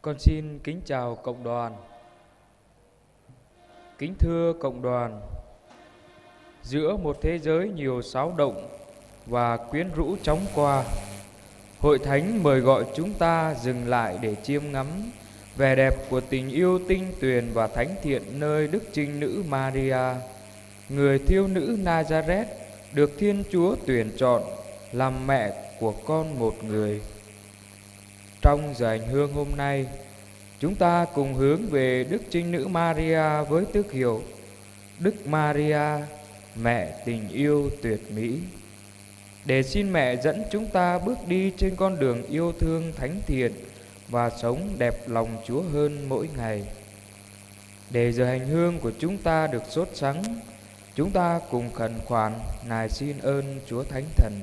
Con xin kính chào cộng đoàn. Kính thưa cộng đoàn, giữa một thế giới nhiều xáo động và quyến rũ chóng qua, Hội Thánh mời gọi chúng ta dừng lại để chiêm ngắm vẻ đẹp của tình yêu tinh tuyền và thánh thiện nơi Đức Trinh Nữ Maria, người thiếu nữ Nazareth được Thiên Chúa tuyển chọn làm mẹ của con một người. Trong giờ hành hương hôm nay, chúng ta cùng hướng về Đức Trinh Nữ Maria với tước hiệu Đức Maria, mẹ tình yêu tuyệt mỹ, để xin mẹ dẫn chúng ta bước đi trên con đường yêu thương thánh thiện và sống đẹp lòng Chúa hơn mỗi ngày. Để giờ hành hương của chúng ta được sốt sắng, chúng ta cùng khẩn khoản nài xin ơn Chúa Thánh Thần.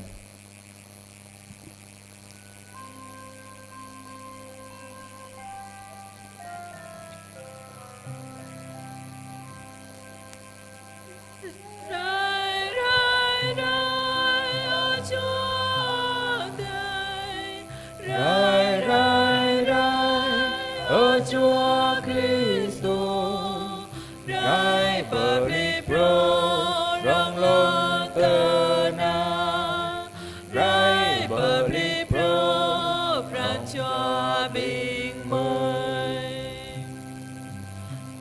Chúa Kitô, Ngài bờ đi pro rong lon tơ na, Ngài bờ đi pro ra cho bình mới,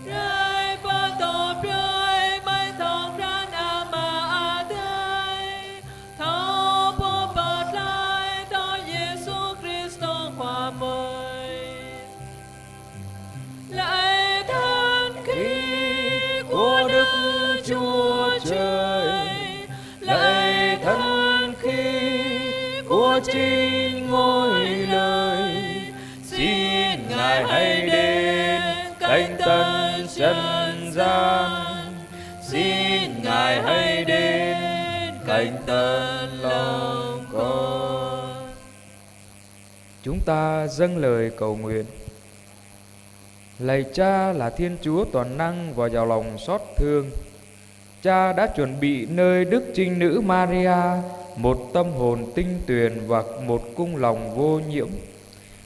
Ngài bờ tổ bơi bay thong ra na ma đây, thao po bát lại thao Giêsu Kitô qua mới. Lạy thân khí của Đức Chúa Trời, lạy thân khí của chính ngôi lời, xin Ngài hãy đến cánh tân trần gian, xin Ngài hãy đến cánh tân lòng con. Chúng ta dâng lời cầu nguyện. Lạy Cha là Thiên Chúa toàn năng và giàu lòng xót thương, Cha đã chuẩn bị nơi Đức Trinh Nữ Maria một tâm hồn tinh tuyền và một cung lòng vô nhiễm,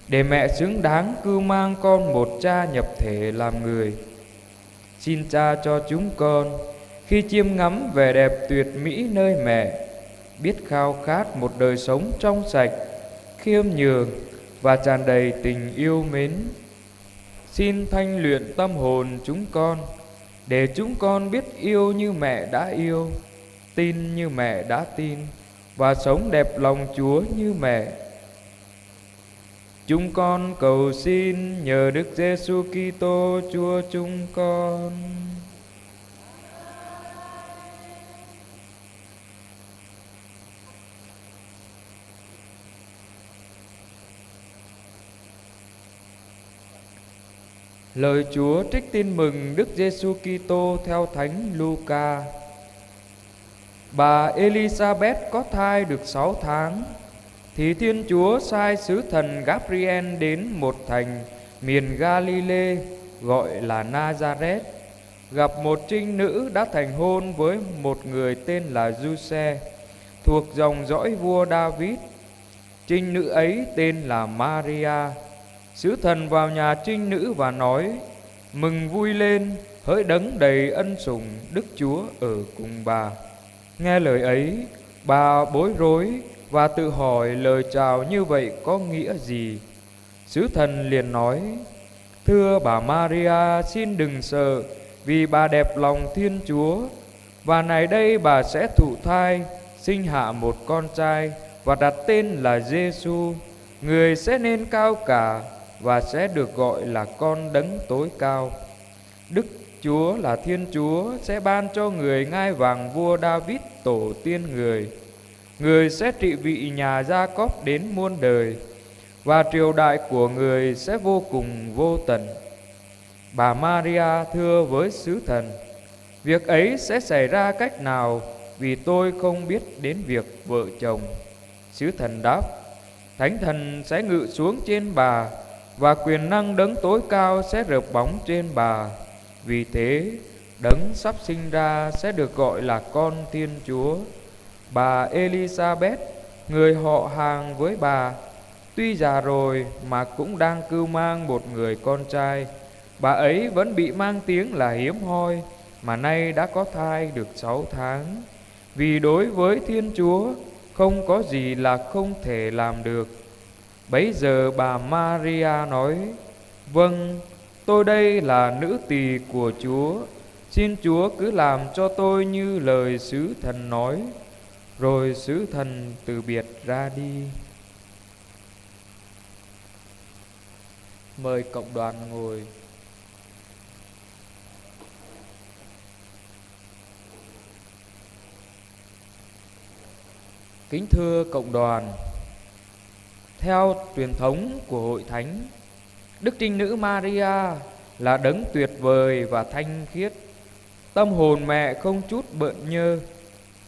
để mẹ xứng đáng cưu mang con một Cha nhập thể làm người. Xin Cha cho chúng con, khi chiêm ngắm vẻ đẹp tuyệt mỹ nơi mẹ, biết khao khát một đời sống trong sạch, khiêm nhường và tràn đầy tình yêu mến. Xin thanh luyện tâm hồn chúng con, để chúng con biết yêu như mẹ đã yêu, tin như mẹ đã tin, và sống đẹp lòng Chúa như mẹ. Chúng con cầu xin nhờ Đức Giêsu Kitô Chúa chúng con. Lời Chúa trích tin mừng Đức Giêsu Kitô theo Thánh Luca. Bà Elizabeth có thai được 6 tháng, thì Thiên Chúa sai sứ thần Gabriel đến một thành miền Galilee gọi là Nazareth, gặp một trinh nữ đã thành hôn với một người tên là Giuse, thuộc dòng dõi vua David. Trinh nữ ấy tên là Maria. Sứ thần vào nhà trinh nữ và nói: Mừng vui lên, hỡi đấng đầy ân sủng, Đức Chúa ở cùng bà. Nghe lời ấy, bà bối rối và tự hỏi lời chào như vậy có nghĩa gì. Sứ thần liền nói: Thưa bà Maria, xin đừng sợ, vì bà đẹp lòng Thiên Chúa. Và này đây bà sẽ thụ thai, sinh hạ một con trai và đặt tên là Giêsu. Người sẽ nên cao cả và sẽ được gọi là con đấng tối cao. Đức Chúa là Thiên Chúa sẽ ban cho người ngai vàng vua David tổ tiên người. Người sẽ trị vì nhà Gia-cốp đến muôn đời, và triều đại của người sẽ vô cùng vô tận. Bà Maria thưa với sứ thần: Việc ấy sẽ xảy ra cách nào, vì tôi không biết đến việc vợ chồng. Sứ thần đáp: Thánh thần sẽ ngự xuống trên bà, và quyền năng đấng tối cao sẽ rợp bóng trên bà. Vì thế, đấng sắp sinh ra sẽ được gọi là con Thiên Chúa. Bà Elizabeth, người họ hàng với bà, Tuy già rồi mà cũng đang cưu mang một người con trai. Bà ấy vẫn bị mang tiếng là hiếm hoi, mà nay đã có thai được 6 tháng. Vì đối với Thiên Chúa không có gì là không thể làm được. Bấy giờ bà Maria nói: Vâng, tôi đây là nữ tỳ của Chúa, xin Chúa cứ làm cho tôi như lời sứ thần nói. Rồi sứ thần từ biệt ra đi. Mời cộng đoàn ngồi. Kính thưa cộng đoàn, theo truyền thống của Hội Thánh, Đức Trinh Nữ Maria là đấng tuyệt vời và thanh khiết. Tâm hồn mẹ không chút bợn nhơ,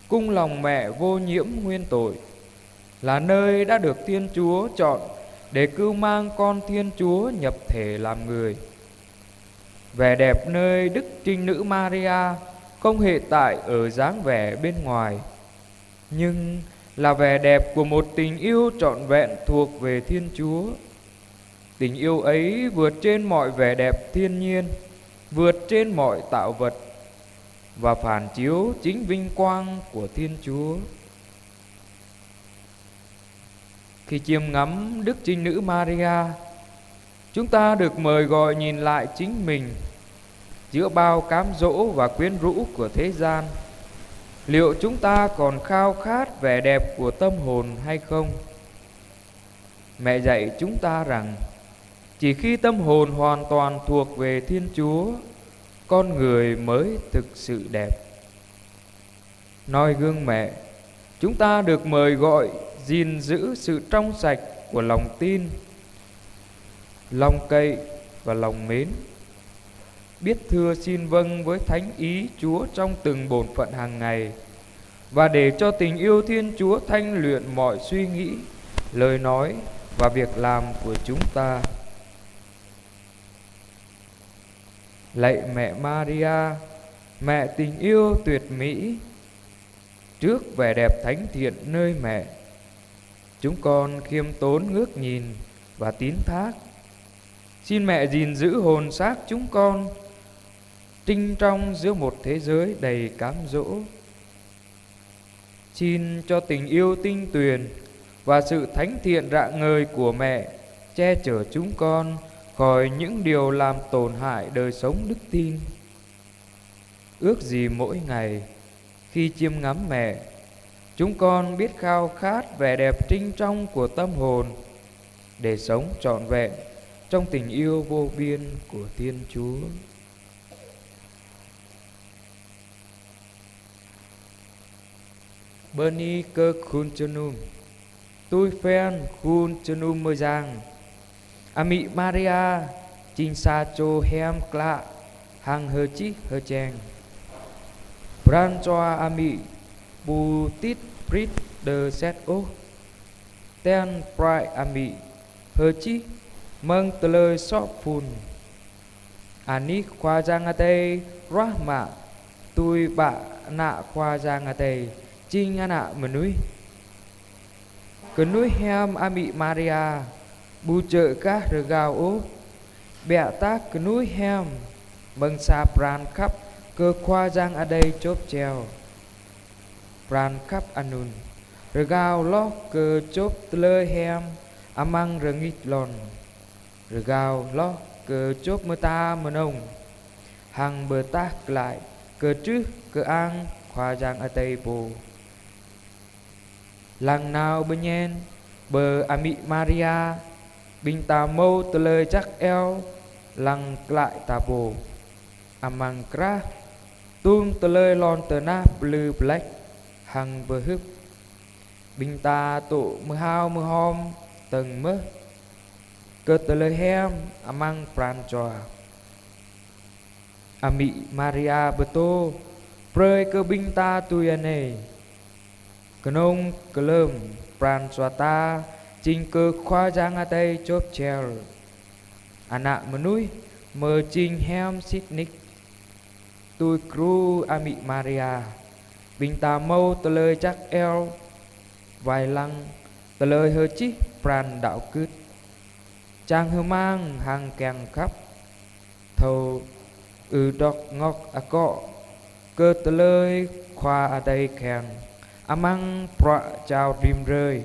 cung lòng mẹ vô nhiễm nguyên tội, là nơi đã được Thiên Chúa chọn để cưu mang con Thiên Chúa nhập thể làm người. Vẻ đẹp nơi Đức Trinh Nữ Maria không hề tại ở dáng vẻ bên ngoài, nhưng là vẻ đẹp của một tình yêu trọn vẹn thuộc về Thiên Chúa. Tình yêu ấy vượt trên mọi vẻ đẹp thiên nhiên, vượt trên mọi tạo vật, và phản chiếu chính vinh quang của Thiên Chúa. Khi chiêm ngắm Đức Trinh Nữ Maria, chúng ta được mời gọi nhìn lại chính mình giữa bao cám dỗ và quyến rũ của thế gian. Liệu chúng ta còn khao khát vẻ đẹp của tâm hồn hay không? Mẹ dạy chúng ta rằng chỉ khi tâm hồn hoàn toàn thuộc về Thiên Chúa, con người mới thực sự đẹp. Noi gương mẹ, chúng ta được mời gọi gìn giữ sự trong sạch của lòng tin, lòng cậy và lòng mến, biết thưa xin vâng với thánh ý Chúa trong từng bổn phận hàng ngày, và để cho tình yêu Thiên Chúa thanh luyện mọi suy nghĩ, lời nói và việc làm của chúng ta. Lạy mẹ Maria, mẹ tình yêu tuyệt mỹ, trước vẻ đẹp thánh thiện nơi mẹ, chúng con khiêm tốn ngước nhìn và tín thác. Xin mẹ gìn giữ hồn xác chúng con trinh trong giữa một thế giới đầy cám dỗ. Xin cho tình yêu tinh tuyền và sự thánh thiện rạng ngời của mẹ che chở chúng con khỏi những điều làm tổn hại đời sống đức tin. Ước gì mỗi ngày khi chiêm ngắm mẹ, chúng con biết khao khát vẻ đẹp trinh trong của tâm hồn để sống trọn vẹn trong tình yêu vô biên của Thiên Chúa. Bernie cơ khun chunum, tôi phen khun chunum mơ giang, Ami Maria, chinh sa cho hem kla, hang hơ chi hơ cheng. Bran cho Ami, bu tít prit de set o, ten prai Ami, hơ chi, mâng tờ lời sọ phun. Ani khoa giang ate, rahma, tôi bạ nạ khoa giang ate, chinh ana menui. Cần núi hem Ami Maria, bu trợ các rờ gào ố, bẹ tác cần núi hem, mừng xa pran khắp cơ khoa giang ở đây chốp treo. Pran khắp anun, rờ gào lo cơ chốp tơ hem, amang rờ nghít lon, rờ gào lo cơ chốp mơ ta mơ nông, hàng bờ tác lại cơ trước cơ an khoa giang ở đây bồ. Làng nào bên nhen bờ Ami Maria, bình tà mâu tờ lời chắc eo, lăng lại tà bồ. Amang kra, tung tờ lời lon tờ na blue black, hằng bờ hức. Bình tà tụ mơ hao mơ hom, tầng mơ. Cơ tờ lời hem, amang pran choa. Ami Maria bờ tô, prơi cơ bình ta tùy anê. Cơ nông cơ lâm, pran choa ta, chinh cơ khoa giang a tây chốp treo. Anak menui mơ chinh hem xít nick. Tôi kru Ami Maria, bình tà mâu tờ lời chắc eo, vài lăng tờ lời hơ chí pran đạo cứt chàng hơ mang hàng kèng khắp thầu đọc ngọc cọ cơ tơ lơi khoa đây kèng mang prọ chào rìm rơi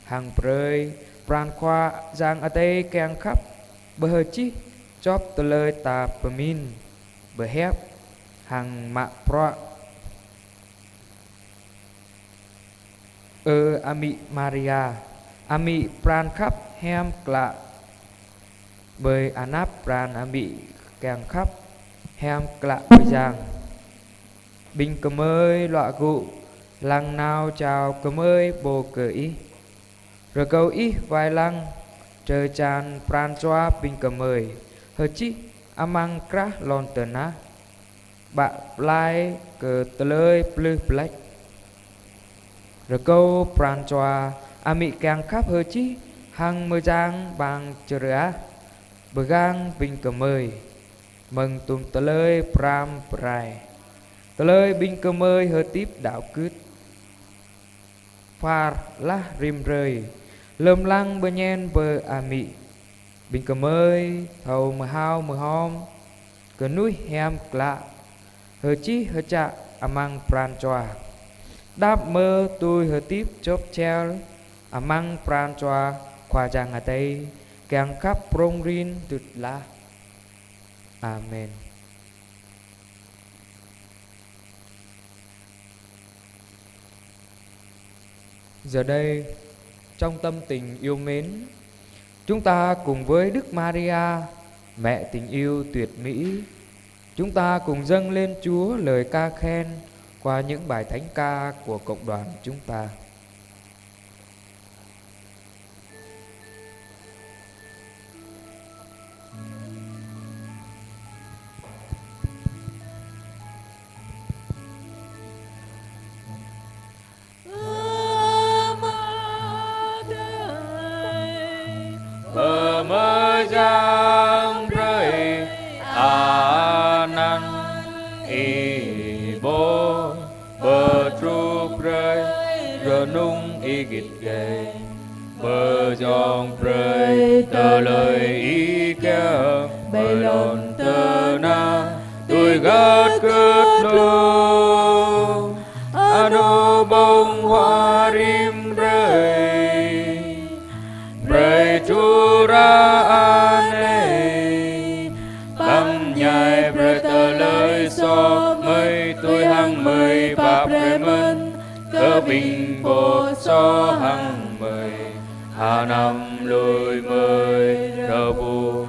hàng rơi pran khoa giang đây kèng khắp bờ hờ chi chóp tơ lơi ta bờ min bờ hép hàng mạ prọ ami Maria ami pran khắp hem klạ bơi anap pran ami kèng khắp hem klạ bơi giang bình cầm ơi lọa cụ lăng nào chào cầm ơi bồ cờ ý rồi câu ý vài lăng trời tràn pran choa bình cầm ơi hờ chi amang kra lon tờ na bạ lai cờ tờ lơi blue black rồi câu pran choa ami kèng khắp hờ chi hằng mơ giang bằng chờ rửa bờ gang bình cầm ơi mừng tùm tờ lơi pram prai tờ lơi bình cầm ơi hờ tiếp đạo cứt phar lá rim rơi lơm lăng bờ nhen bờ ami bình cầm ơi thầu mờ hao mờ hom cờ núi hem klạ hờ chi hờ chạ amang pran choa đáp mơ tôi hờ tiếp chốp treo amang pran choa khoa giang ở đây kèng khắp prong rin tuyệt la. Amen. Giờ đây trong tâm tình yêu mến, chúng ta cùng với Đức Maria, mẹ tình yêu tuyệt mỹ, chúng ta cùng dâng lên Chúa lời ca khen qua những bài thánh ca của cộng đoàn chúng ta. Bờ mơ giang rơi nan y bố bờ trúc rơi rờ nung y gịt gầy bờ giòn rơi tờ lời y kéo bờ lòn tờ na tôi gắt cất lô ano bông hoa rim rơi rơi chu ra ane băm nhai rơi tờ lời so mây tôi hăng mây bạp rơi mân cơ bình bộ so hăng mây hà năm lùi mây rờ bù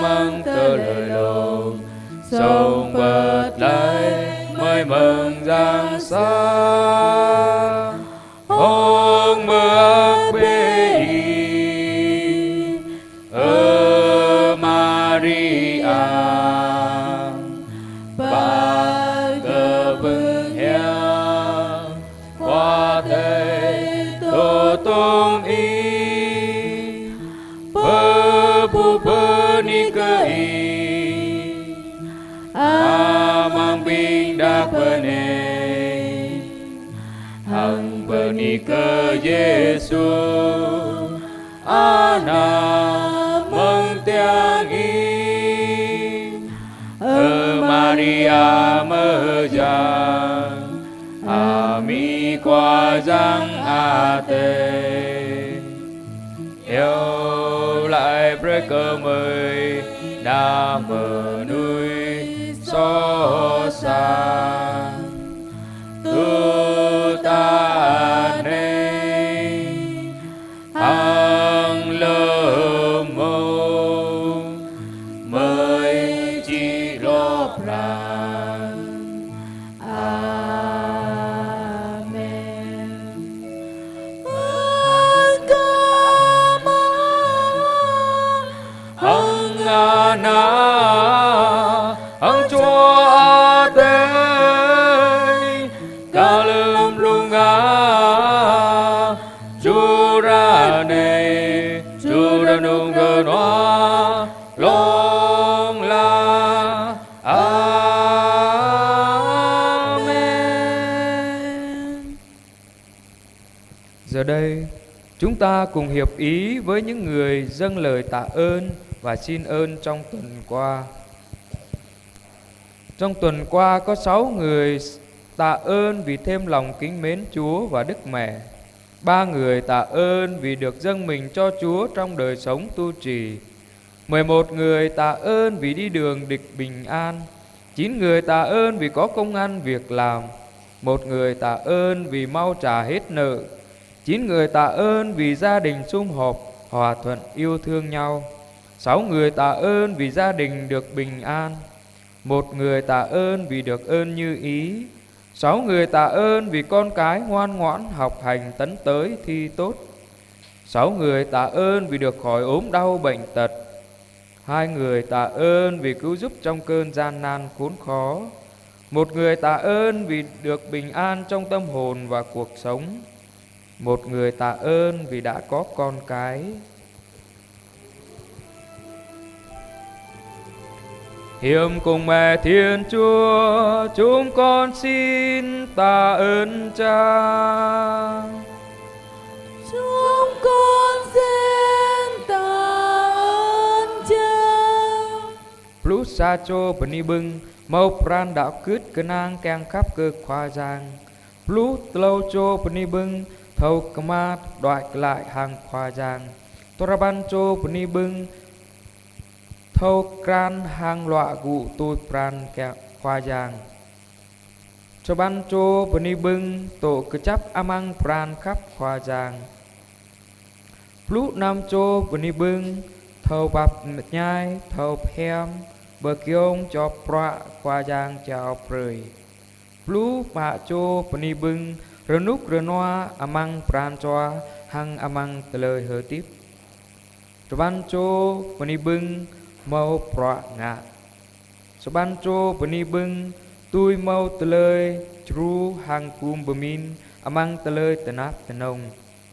mang tờ lời lô sông bật lại mây mừng giang xa hông mưa bê Maria ba cơ bưng heo qua thầy tổ tôm y bơ bu bơ ni cơ y mang bình đa bơ nê hằng bơ ni cơ Giêsu ana mừng tiếng y Maria mơ giang mi qua giang tê yêu lại bế cơ mời đa mờ núi so xa tu ta nê hằng lơ mô mời chỉ lốp ràng. Amen. Hằng na hằng chúa tê ca lơm lung chú ra nê chú ra nung cơ noa long la. Amen. Giờ đây Chúng ta cùng hiệp ý với những người dâng lời tạ ơn và xin ơn trong tuần qua. Trong tuần qua có 6 người tạ ơn vì thêm lòng kính mến Chúa và Đức Mẹ. 3 người tạ ơn vì được dâng mình cho Chúa trong đời sống tu trì. 11 người tạ ơn vì đi đường địch bình an. 9 người tạ ơn vì có công ăn việc làm. 1 người tạ ơn vì mau trả hết nợ. 9 người tạ ơn vì gia đình sum họp, hòa thuận yêu thương nhau. 6 người tạ ơn vì gia đình được bình an. 1 người tạ ơn vì được ơn như ý. 6 người tạ ơn vì con cái ngoan ngoãn học hành tấn tới thi tốt. 6 người tạ ơn vì được khỏi ốm đau bệnh tật. 2 người tạ ơn vì cứu giúp trong cơn gian nan khốn khó. 1 người tạ ơn vì được bình an trong tâm hồn và cuộc sống. 1 người tạ ơn vì đã có con cái. Hiệp cùng mẹ Thiên Chúa, chúng con xin tạ ơn Cha. Chúng con xin tạ ơn Cha. Plus sa cho bani bưng mau pran đạo cứt cơ nang keng khắp cơ khoa giang. Plus lâu cho bani bưng thâu kama đoại lại hàng khoa giang. Toraban cho bani bưng thâu kran hàng lọa gụ tôi pran keng khoa giang. Cho ban cho bani bưng tổ cơ chấp amang pran khắp khoa giang. Plus nam cho bani bưng thâu bạp nhai thâu phem bờ kiông cho pra khoa giang chào prơi. Plus mạ cho bani bưng renuk renoa amang pran cho hang amang lời hơ tiếp. Cho ban cho bani bưng mau pra ngạ. Cho ban cho bani bưng tôi mau lời tru hang kum bemin amang lời tenap tenong.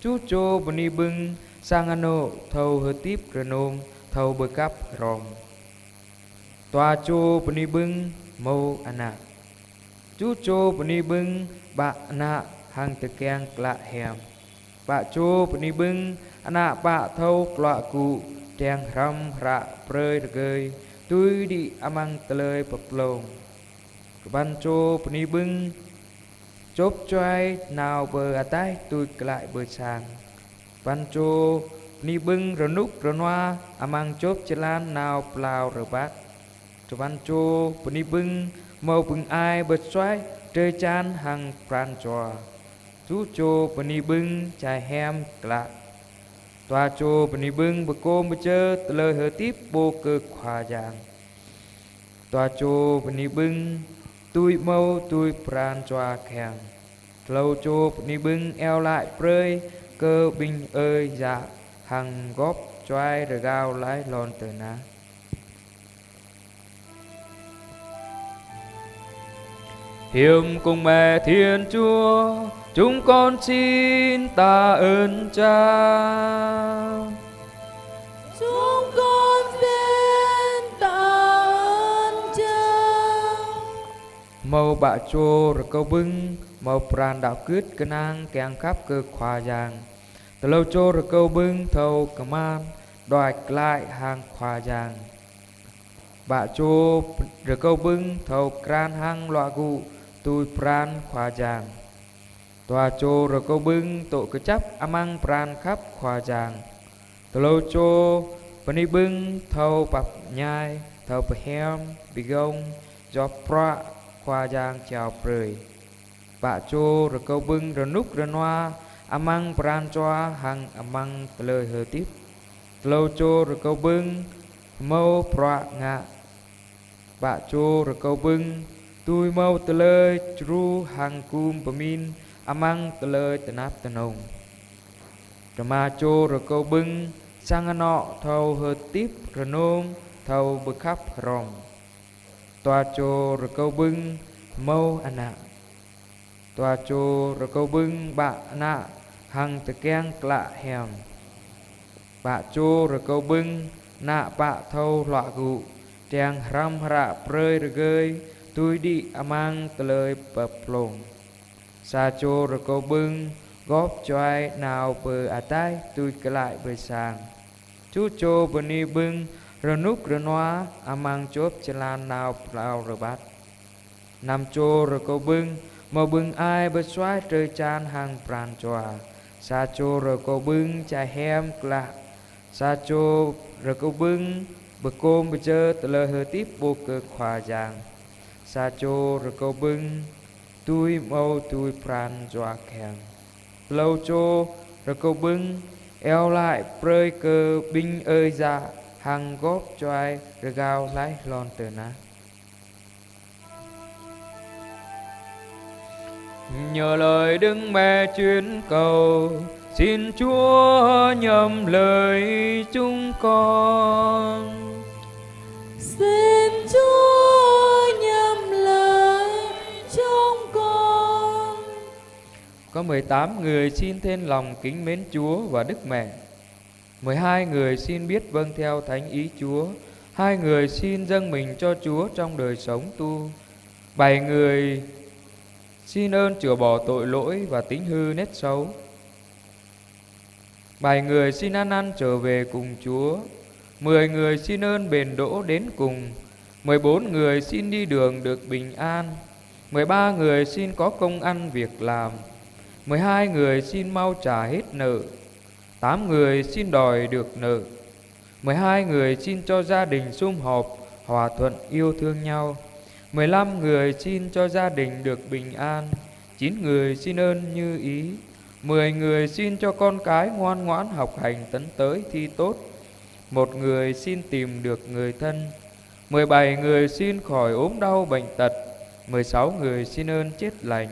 Chú cho bani bưng sang ano thâu hơ tiếp renom thâu bờ cắp rom. Toa cho bani bưng mau anak. Chú cho bani bưng bạ anak hang te keng lạ hèm. Bạ cho bani bưng anak bạ thâu lạ cụ trang ram rạ prơi rơi tui đi amang tơi bập lông. Ban cho bani bưng chốp choai nào bờ atai tui lại bờ sang. Ban cho bani bưng renuk renoa amang chốp chelan nào plau rờ bát. Cho ban cho bani bưng mau bưng ai bật xoay trời chan hằng pran cho. Chú cho bani bưng chai hem lạ. Toa cho bani bưng bờ cô bờ chơ lời hở tiếp bô cơ khoa giang. Toa cho bani bưng tui mau tui pran cho khen. Lâu cho bani bưng eo lại prơi cơ binh ơi dạ hằng góp choai rồi gao lái lon tờ ná. Hiệp cùng mẹ Thiên Chúa, chúng con xin tạ ơn Cha. Chúng con xin tạ ơn Cha. Mau bạ chô rồi câu bưng, mau pran đạo cứt cơ nang keng khắp cơ khoa giang. Từ lâu chô rồi câu bưng thâu cầm an, đoài lại hàng khoa giang. Bạ chô rồi câu bưng thâu kran hang loa gụ tui pran khoa giang. Toa chô rồi câu bưng tổ cơ chấp amang pran khắp khoa giang. Từ lâu chô bani bưng thâu bạp nhai thâu bờ hem bì gông do pra khoa giang chào prơi. Bạ chô rồi câu bưng rồi núc rồi noa amang pran cho hằng amang lời hơ tiếp. Từ lâu chô rồi câu bưng mau pra ngạ. Bạ chô rồi câu bưng tui mau tờ lời tru hằng kum pamin amang tờ lời tenap tenong. Rama chô rồi câu bưng sang ano thâu hơ tiếp rồi nôm thâu bực khắp rom. Toa chô rồi câu bưng mau anak. Toa chô rồi câu bưng bạ nạ hằng tờ keng lạ hèm. Bạ chô rồi câu bưng nạ bạ thâu lọa gụ trang ram rạ prơi rồi gơi tui đi amang tờ lời bập lồng. Sa chô rồi câu bưng góp cho ai nào bờ à tai tôi cái lại bờ sàng chú chô bờ ni bưng rờ núp rờ noa mang chốp chân lan nào lao rờ bát nằm chô rờ câu bưng mà bưng ai bờ xoái trời chan hàng pran choa sa chô rờ câu bưng chai hem lạ sa chô rờ câu bưng bờ côm bờ chơ tờ lơ hơ tiếp bô cơ khoa giang sa chô rờ câu bưng tôi mau tôi pran choa kèng lâu chô rờ câu bưng eo lại prơi cơ binh ơi ra hàng góp cho ai rờ gao lái lon tờ ná nhờ lời Đức Mẹ chuyến cầu xin Chúa nhầm lời chúng con. Xin Chúa nhầm lời chúng con. Có 18 người xin thêm lòng kính mến Chúa và Đức Mẹ. 12 người xin biết vâng theo thánh ý Chúa. 2 người xin dâng mình cho Chúa trong đời sống tu. 7 người xin ơn chữa bỏ tội lỗi và tính hư nết xấu. 7 người xin ăn năn trở về cùng Chúa. 10 người xin ơn bền đỗ đến cùng. 14 người xin đi đường được bình an. 13 người xin có công ăn việc làm. 12 người xin mau trả hết nợ. 8 người xin đòi được nợ. 12 người xin cho gia đình sum họp, hòa thuận yêu thương nhau. 15 người xin cho gia đình được bình an. 9 người xin ơn như ý. 10 người xin cho con cái ngoan ngoãn học hành tấn tới thi tốt. 1 người xin tìm được người thân. 17 người xin khỏi ốm đau bệnh tật. 16 người xin ơn chết lành.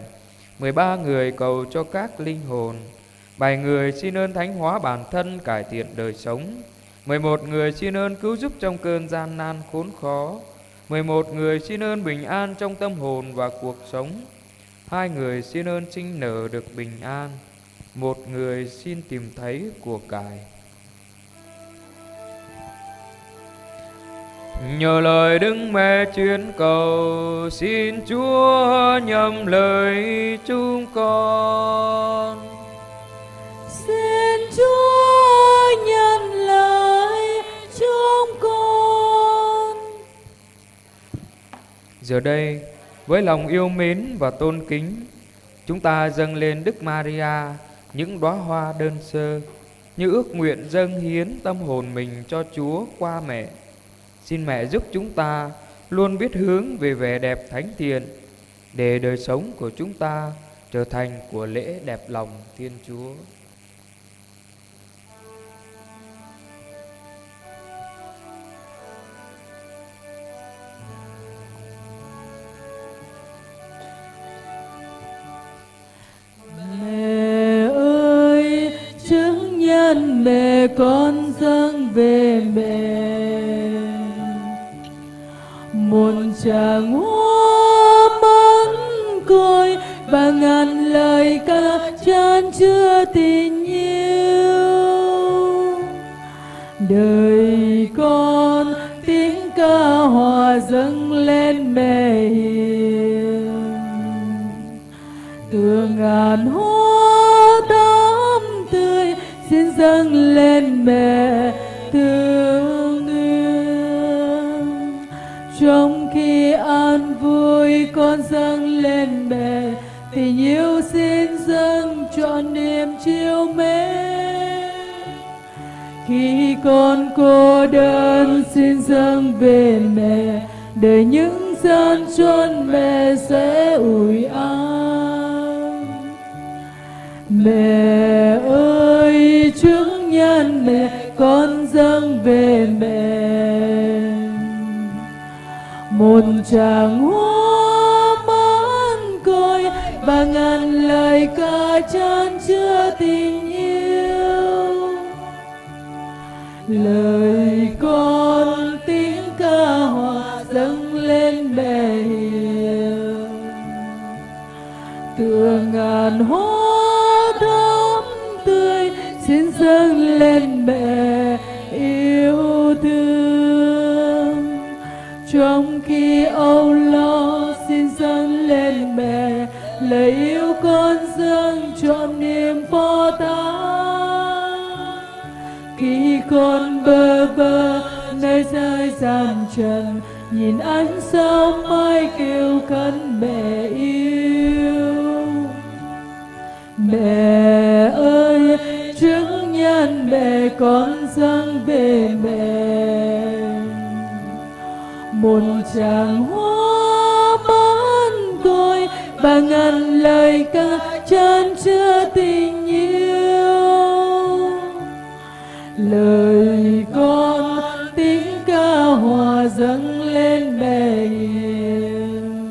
13 người cầu cho các linh hồn. 7 người xin ơn thánh hóa bản thân, cải thiện đời sống. 11 người xin ơn cứu giúp trong cơn gian nan khốn khó. 11 người xin ơn bình an trong tâm hồn và cuộc sống. 2 người xin ơn sinh nở được bình an. 1 người xin tìm thấy của cải. Nhờ lời Đức Mẹ chuyến cầu, xin Chúa nhầm lời chúng con. Xin Chúa nhầm lời chúng con. Giờ đây, với lòng yêu mến và tôn kính, chúng ta dâng lên Đức Maria những đóa hoa đơn sơ, như ước nguyện dâng hiến tâm hồn mình cho Chúa qua mẹ. Xin mẹ giúp chúng ta luôn biết hướng về vẻ đẹp thánh thiện, để đời sống của chúng ta trở thành của lễ đẹp lòng Thiên Chúa. Mẹ ơi, chứng nhân mẹ con dâng về mẹ. Một tràng hoa mẫn côi và ngàn lời ca chan chứa tình yêu. Đời con tiếng ca hòa dâng lên mẹ hiền. Từ ngàn hoa đắm tươi xin dâng lên mẹ thương yêu. Trong khi an vui con dâng lên mẹ, tình yêu xin dâng trọn niềm chiều mến. Khi con cô đơn xin dâng về mẹ, để những gian truân mẹ sẽ ủi an. Mẹ ơi, chứng nhân mẹ con dâng về mẹ. Một tràng hoa mãn côi và ngàn lời ca chan chứa tình yêu. Lời con tiếng ca hòa dâng lên mẹ hiền. Tựa ngàn hoa thắm tươi xin dâng lên mẹ yêu thương. Trong khi âu lo xin dâng lên mẹ lời yêu con dâng trọn niềm phó thác. Khi con bơ vơ nơi rơi gian trần, nhìn ánh sao mai kêu khấn mẹ yêu. Mẹ ơi, chứng nhân mẹ con dâng về mẹ. Một tràng hoa bán tôi và ngàn lời ca chan chứa tình yêu. Lời con tiếng ca hòa dâng lên mẹ hiền.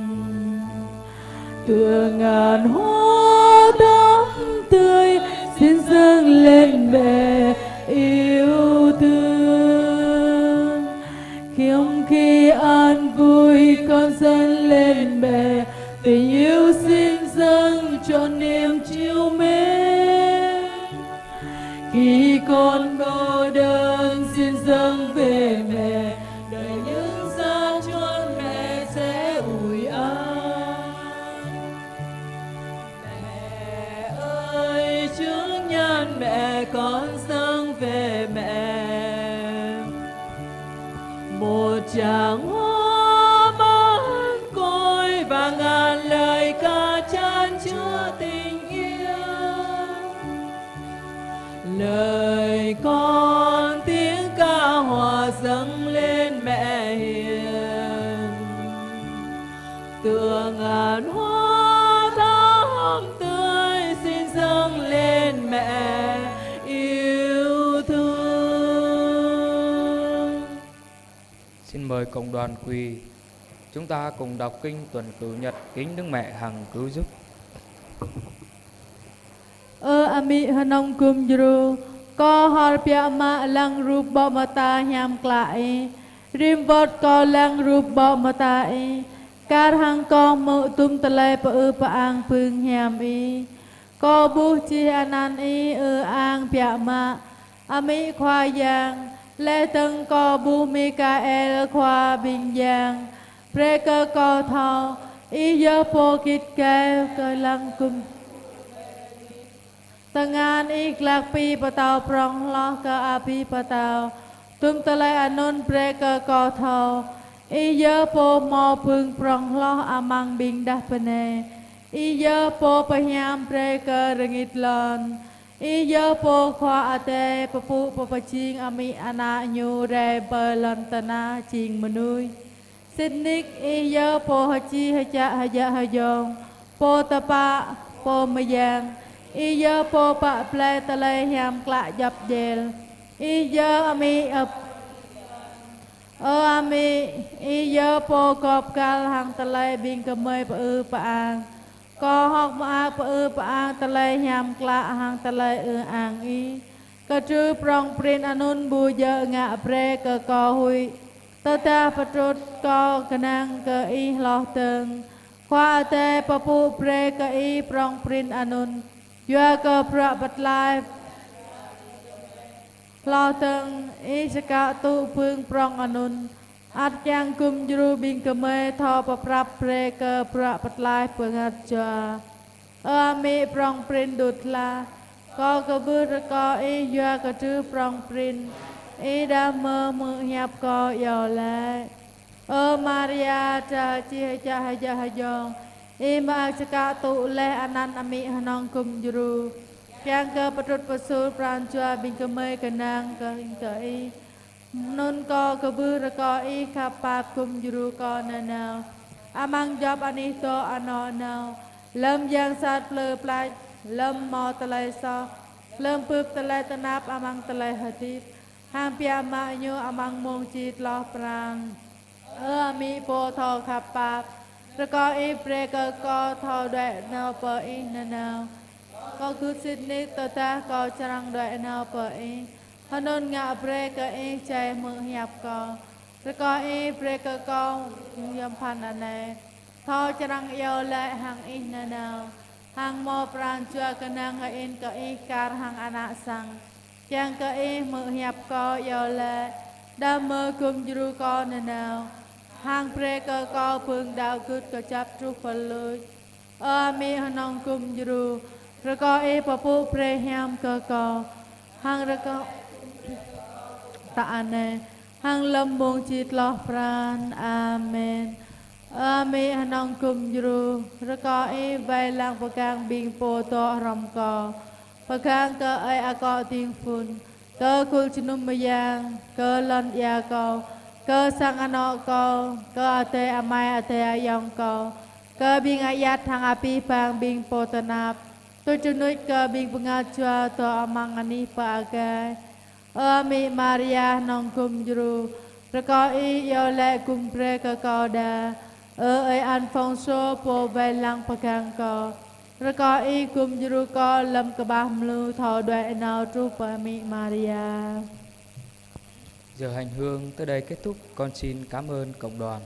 Tựa ngàn hoa đắm tươi xin dâng lên mẹ yêu thương. Khi an vui con dâng lên mẹ, tình yêu xin dâng cho niềm chiều mến. Khi con cô đơn xin dâng về mẹ, đời những gian truân mẹ sẽ ủi an. Mẹ ơi, chứng nhân mẹ con dâng về mẹ. Một tràng hoa bán côi và ngàn lời ca chan chứa tình yêu. Lời con tiếng ca hòa dâng lên mẹ hiền. Tựa ngàn hoa thắm tươi xin dâng lên mẹ yêu thương. Xin mời cộng đoàn quỳ, chúng ta cùng đọc kinh tuần cửu nhật kính Đức Mẹ hằng cứu giúp. Ami hanong kum juru ko harpia ma lang rup bo mata hiam klai rim vot ko lang rup bo mata i kar hang ko mu tum tale pa pa ang pương hiam i ko bu chi anan i ang pia ma ami khoa yang lê tân ko bu Mikael khoa bình yang pre cơ ko thao i yo po kit ke cơ lang kum tangan iklak pi patao prong lo ka api patao tum talai anon pre ka ko thao i yo po mo pung prong lo amang bing dah pene i yo po pahyam pre ka rengit lon i yo po khwa ate papu papaching ami ana nyu re berlon tana ching menui sidnik i yo po hachi hacha haja hajong po tapa po mayang i yo po pa ple tale hiam kla dập del i yo ami ami i yo po kop kal hang tale bing kemai pa pa ang ko hok ma pa ang tale hiam kla hang tale ang i ka tru prong prin anun bu yo nga pre ka ko hui ta patrut ko kanang ka i lo teng kwa te papu pre ka i prong prin anun Yua cơ pra bật lai lo tầng y sẽ cả tụ phương prong anun át chang kum juru bin keme tho pa prap pre cơ pra bật lai phương hạt cho ami prong prin đột la có cơ bư ra có y yua cơ trư prong prin y đa mơ mơ hiệp có yò lệ Maria cha chi cha hay cha hay dòng Ima cakap tu le anan ami hanong kum juru yang ke patrut pasul pranjua bin kemai kenang ke ingkai nun ko kebur ko i kapap kum juru ko nanau amang job ani to ano nau lem yang sat ple plai lem mo telai so lem pup telai tanap amang telai hadip hang pia ma nyu amang mong chit lo prang ami po tho kapap rồi có ý pre cơ có thao đệ nào bờ ý nào có cứ xin ní tờ ta có chẳng đệ nào bờ ý hơn nôn ngạ pre cơ ý chạy mượn hiệp có rồi có ý pre cơ có yếm phan anh này thao chẳng yêu lệ hàng ý nào hàng mô prang chua cơ năng in cơ ý kar hàng anak sang chẳng cơ ý mượn hiệp có yêu lệ đa mơ cùng dư có nào hàng pre cơ có phương đạo cút có chấp trúc phần lôi mi hanong kum juru rako e papu preham keko hang rako ta ane hang lambung chit loh pran amen mi hanong kum juru rako e vai lang pakang bing po to ram ko pakang ke ai ako ting phun cơ kul chinum mayang cơ lon ya ko cơ sang ano ko cơ ate amai ate ayong ko cơ bing ayat thang api pang bing potanap tôi chunuit cơ bing pengachua to amang ani pa agai mi Maria nong kum juru rako i yo le kum pre ka ko da ai Alfonso po vai lang pakang ko rako i kum juru ko lam ka bah mlu thọ đoại nào tru pa mi Maria. Giờ hành hương tới đây kết thúc, con xin cảm ơn cộng đoàn.